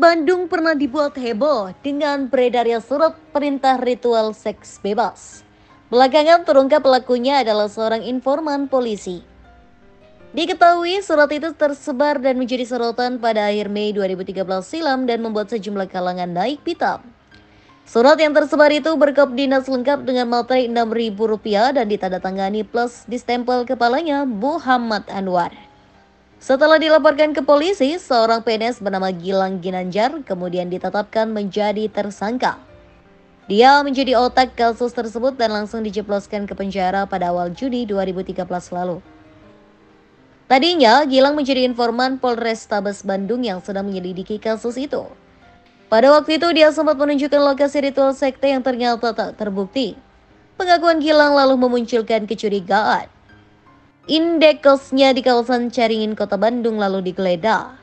Bandung pernah dibuat heboh dengan beredarnya surat perintah ritual seks bebas. Belakangan terungkap pelakunya adalah seorang informan polisi. Diketahui surat itu tersebar dan menjadi sorotan pada akhir Mei 2013 silam dan membuat sejumlah kalangan naik pitam. Surat yang tersebar itu berkop dinas lengkap dengan materai Rp6.000 dan ditandatangani plus distempel kepalanya Muhammad Anwar. Setelah dilaporkan ke polisi, seorang PNS bernama Gilang Ginanjar kemudian ditetapkan menjadi tersangka. Dia menjadi otak kasus tersebut dan langsung dijebloskan ke penjara pada awal Juni 2013 lalu. Tadinya, Gilang menjadi informan Polrestabes Bandung yang sedang menyelidiki kasus itu. Pada waktu itu, dia sempat menunjukkan lokasi ritual sekte yang ternyata tak terbukti. Pengakuan Gilang lalu memunculkan kecurigaan. Indekosnya di kawasan Caringin, Kota Bandung lalu digeledah.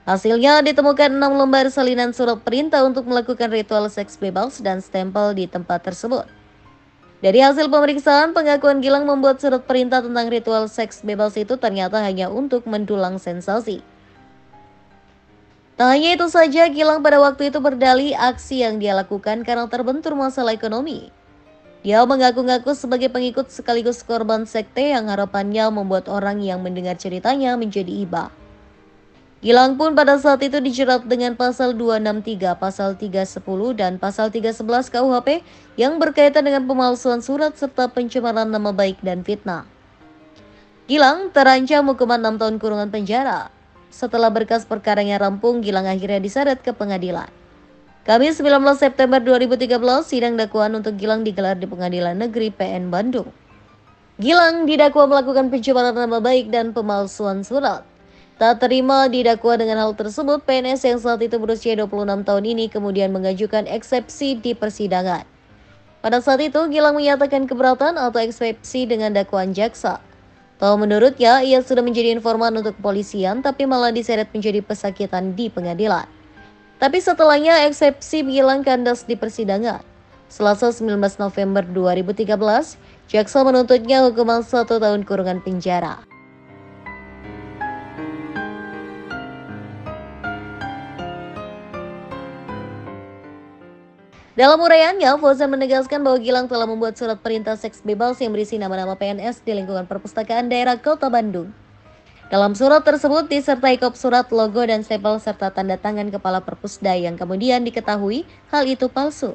Hasilnya ditemukan 6 lembar salinan surat perintah untuk melakukan ritual seks bebas dan stempel di tempat tersebut. Dari hasil pemeriksaan, pengakuan Gilang membuat surat perintah tentang ritual seks bebas itu ternyata hanya untuk mendulang sensasi. Tak hanya itu saja, Gilang pada waktu itu berdalih aksi yang dia lakukan karena terbentur masalah ekonomi. Dia mengaku-ngaku sebagai pengikut sekaligus korban sekte yang harapannya membuat orang yang mendengar ceritanya menjadi iba. Gilang pun pada saat itu dijerat dengan pasal 263, pasal 310, dan pasal 311 KUHP yang berkaitan dengan pemalsuan surat serta pencemaran nama baik dan fitnah. Gilang terancam hukuman 6 tahun kurungan penjara. Setelah berkas perkaranya rampung, Gilang akhirnya diseret ke pengadilan. Kamis 19 September 2013, sidang dakwaan untuk Gilang digelar di Pengadilan Negeri PN Bandung. Gilang didakwa melakukan pencemaran nama baik dan pemalsuan surat. Tak terima didakwa dengan hal tersebut, PNS yang saat itu berusia 26 tahun ini kemudian mengajukan eksepsi di persidangan. Pada saat itu, Gilang menyatakan keberatan atau eksepsi dengan dakwaan jaksa. Bahwa menurutnya, ia sudah menjadi informan untuk kepolisian, tapi malah diseret menjadi pesakitan di pengadilan. Tapi setelahnya eksepsi Gilang kandas di persidangan. Selasa 19 November 2013, jaksa menuntutnya hukuman 1 tahun kurungan penjara. Dalam uraiannya, Fauzan menegaskan bahwa Gilang telah membuat surat perintah seks bebas yang berisi nama-nama PNS di lingkungan perpustakaan daerah Kota Bandung. Dalam surat tersebut disertai kop surat, logo, dan stempel serta tanda tangan kepala Perpusda yang kemudian diketahui hal itu palsu.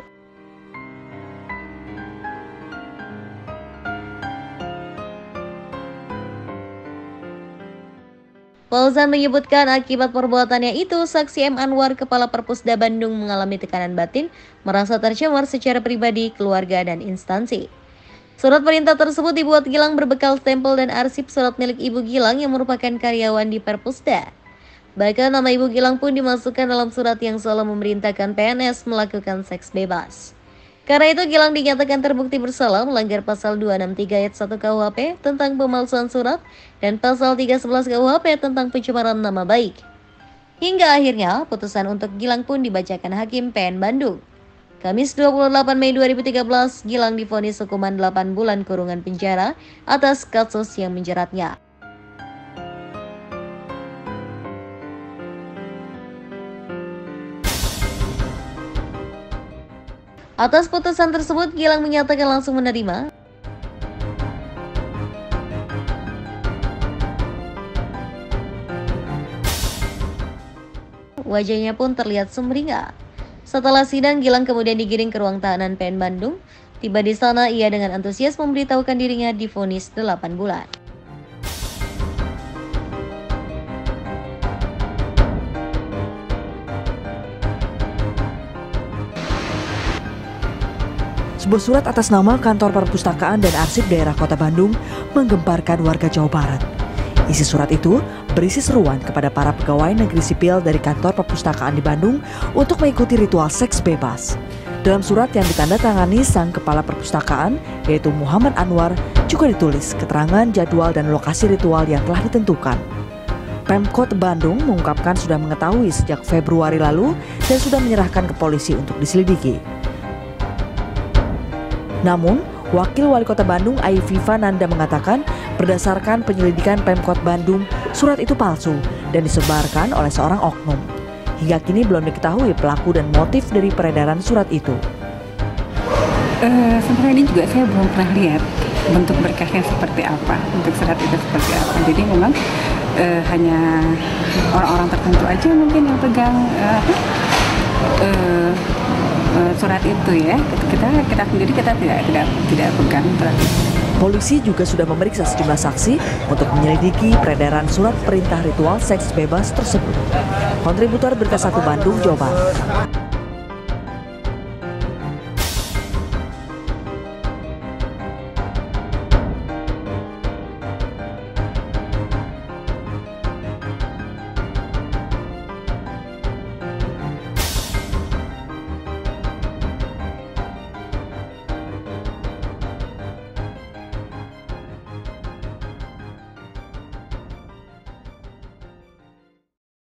Fauzan menyebutkan akibat perbuatannya itu, saksi M. Anwar, kepala Perpusda Bandung, mengalami tekanan batin, merasa tercemar secara pribadi, keluarga, dan instansi. Surat perintah tersebut dibuat Gilang berbekal stempel dan arsip surat milik Ibu Gilang yang merupakan karyawan di Perpusda. Bahkan nama Ibu Gilang pun dimasukkan dalam surat yang seolah memerintahkan PNS melakukan seks bebas. Karena itu Gilang dinyatakan terbukti bersalah melanggar pasal 263 ayat 1 KUHP tentang pemalsuan surat dan pasal 311 KUHP tentang pencemaran nama baik. Hingga akhirnya putusan untuk Gilang pun dibacakan Hakim PN Bandung. Kamis 28 Mei 2013, Gilang divonis hukuman 8 bulan kurungan penjara atas kasus yang menjeratnya. Atas putusan tersebut, Gilang menyatakan langsung menerima. Wajahnya pun terlihat sumringah. Setelah sidang, Gilang kemudian digiring ke ruang tahanan PN Bandung. Tiba di sana, ia dengan antusias memberitahukan dirinya divonis 8 bulan. Sebuah surat atas nama Kantor Perpustakaan dan Arsip Daerah Kota Bandung menggemparkan warga Jawa Barat. Isi surat itu berisi seruan kepada para pegawai negeri sipil dari kantor perpustakaan di Bandung untuk mengikuti ritual seks bebas. Dalam surat yang ditandatangani sang kepala perpustakaan, yaitu Muhammad Anwar, juga ditulis keterangan jadwal dan lokasi ritual yang telah ditentukan. Pemkot Bandung mengungkapkan sudah mengetahui sejak Februari lalu dan sudah menyerahkan ke polisi untuk diselidiki. Namun, Wakil Wali Kota Bandung Aififa Nanda mengatakan berdasarkan penyelidikan Pemkot Bandung, surat itu palsu dan disebarkan oleh seorang oknum. Hingga kini belum diketahui pelaku dan motif dari peredaran surat itu. Sebenarnya ini juga saya belum pernah lihat bentuk berkasnya seperti apa, untuk surat itu seperti apa. Jadi memang hanya orang-orang tertentu aja mungkin yang pegang surat itu ya. Kita sendiri tidak pegang surat itu. Polisi juga sudah memeriksa sejumlah saksi untuk menyelidiki peredaran surat perintah ritual seks bebas tersebut. Kontributor Berita 1 Bandung, Jawa Barat.